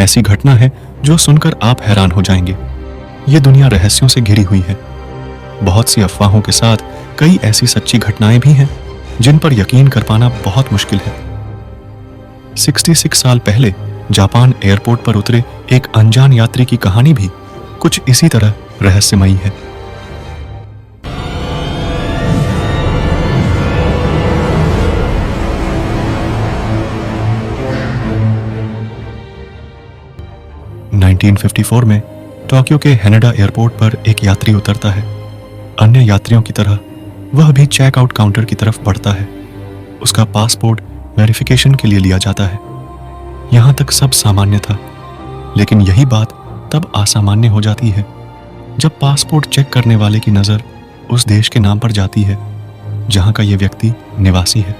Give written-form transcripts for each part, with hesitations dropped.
ऐसी घटना है जो सुनकर आप हैरान हो जाएंगे। ये दुनिया रहस्यों से घिरी हुई है। बहुत सी अफवाहों के साथ कई ऐसी सच्ची घटनाएं भी हैं जिन पर यकीन कर पाना बहुत मुश्किल है। 66 साल पहले जापान एयरपोर्ट पर उतरे एक अनजान यात्री की कहानी भी कुछ इसी तरह रहस्यमयी है। (1954) में टोक्यो के हैनेडा एयरपोर्ट पर एक यात्री उतरता है। अन्य यात्रियों की तरह वह भी चेकआउट काउंटर की तरफ बढ़ता है। उसका पासपोर्ट वेरिफिकेशन के लिए लिया जाता है। यहां तक सब सामान्य था, लेकिन यही बात तब असामान्य हो जाती है जब पासपोर्ट चेक करने वाले की नज़र उस देश के नाम पर जाती है जहां का यह व्यक्ति निवासी है।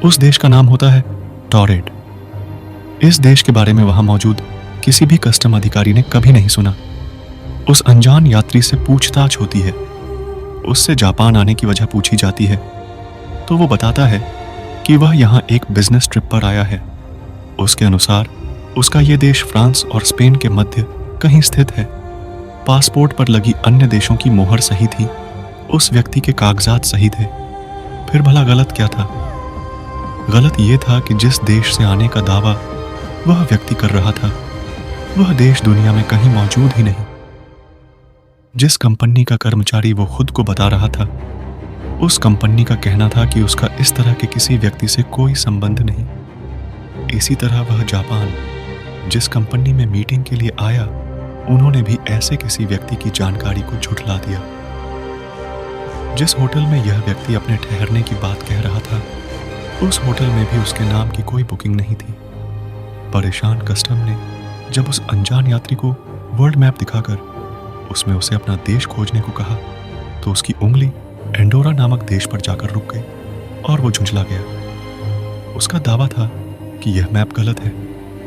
उस देश का नाम होता है टोरेड। इस देश के बारे में वहां मौजूद किसी भी कस्टम अधिकारी ने कभी नहीं सुना। उस अनजान यात्री से पूछताछ होती है। उससे जापान आने की वजह पूछी जाती है तो वो बताता है कि वह यहाँ एक बिजनेस ट्रिप पर आया है। उसके अनुसार उसका ये देश फ्रांस और स्पेन के मध्य कहीं स्थित है। पासपोर्ट पर लगी अन्य देशों की मोहर सही थी, उस व्यक्ति के कागजात सही थे। फिर भला गलत क्या था? गलत ये था कि जिस देश से आने का दावा वह व्यक्ति कर रहा था, वह देश दुनिया में कहीं मौजूद ही नहीं। जिस कंपनी का कर्मचारी वो खुद को बता रहा था, उस कंपनी का कहना था कि उसका इस तरह के किसी व्यक्ति से कोई संबंध नहीं। इसी तरह वह जापान जिस कंपनी में मीटिंग के लिए आया, उन्होंने भी ऐसे किसी व्यक्ति की जानकारी को झुठला दिया। जिस होटल में यह व्यक्ति अपने ठहरने की बात कह रहा था, उस होटल में भी उसके नाम की कोई बुकिंग नहीं थी। परेशान कस्टम ने जब उस अनजान यात्री को वर्ल्ड मैप दिखाकर उसमें उसे अपना देश खोजने को कहा, तो उसकी उंगली एंडोरा नामक देश पर जाकर रुक गई और वो झुंझला गया। उसका दावा था कि यह मैप गलत है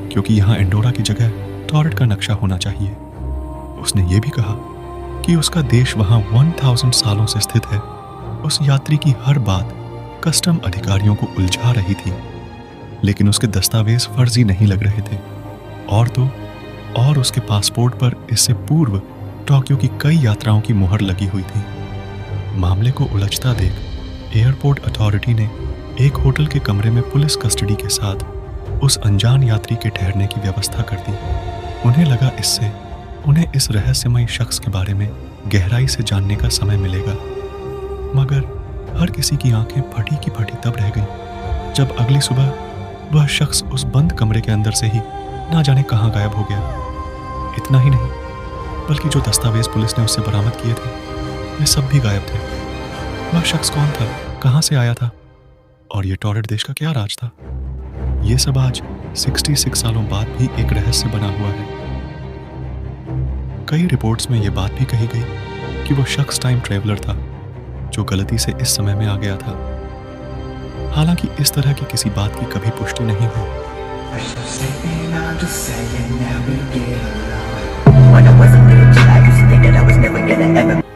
क्योंकि यहाँ एंडोरा की जगह टोरेड का नक्शा होना चाहिए। उसने ये भी कहा कि उसका देश वहाँ 1000 सालों से स्थित है। उस यात्री की हर बात कस्टम अधिकारियों को उलझा रही थी, लेकिन उसके दस्तावेज फर्जी नहीं लग रहे थे। और उसके पासपोर्ट पर इससे पूर्व टोक्यो की कई यात्राओं की मुहर लगी हुई थी। मामले को उलझता देख एयरपोर्ट अथॉरिटी ने एक होटल के कमरे में पुलिस कस्टडी के साथ उस अनजान यात्री के ठहरने की व्यवस्था कर दी। उन्हें लगा इससे उन्हें इस रहस्यमय शख्स के बारे में गहराई से जानने का समय मिलेगा। मगर हर किसी की आंखें फटी की फटी तब रह गईं जब अगली सुबह वह शख्स उस बंद कमरे के अंदर से ही ना जाने कहां गायब हो गया। इतना ही नहीं, बल्कि जो दस्तावेज पुलिस ने उससे बरामद किए थे, वे सब भी गायब थे। वह शख्स कौन था, कहां से आया था, और ये टोरेड देश का क्या राज था? ये सब आज 66 सालों बाद भी एक रहस्य बना हुआ है। कई रिपोर्ट्स में यह बात भी कही गई कि वो शख्स टाइम ट्रेवलर था जो गलती से इस समय में आ गया था। हालांकि इस तरह की किसी बात की कभी पुष्टि नहीं हुई। When I wasn't rich, I used to think that I was never gonna ever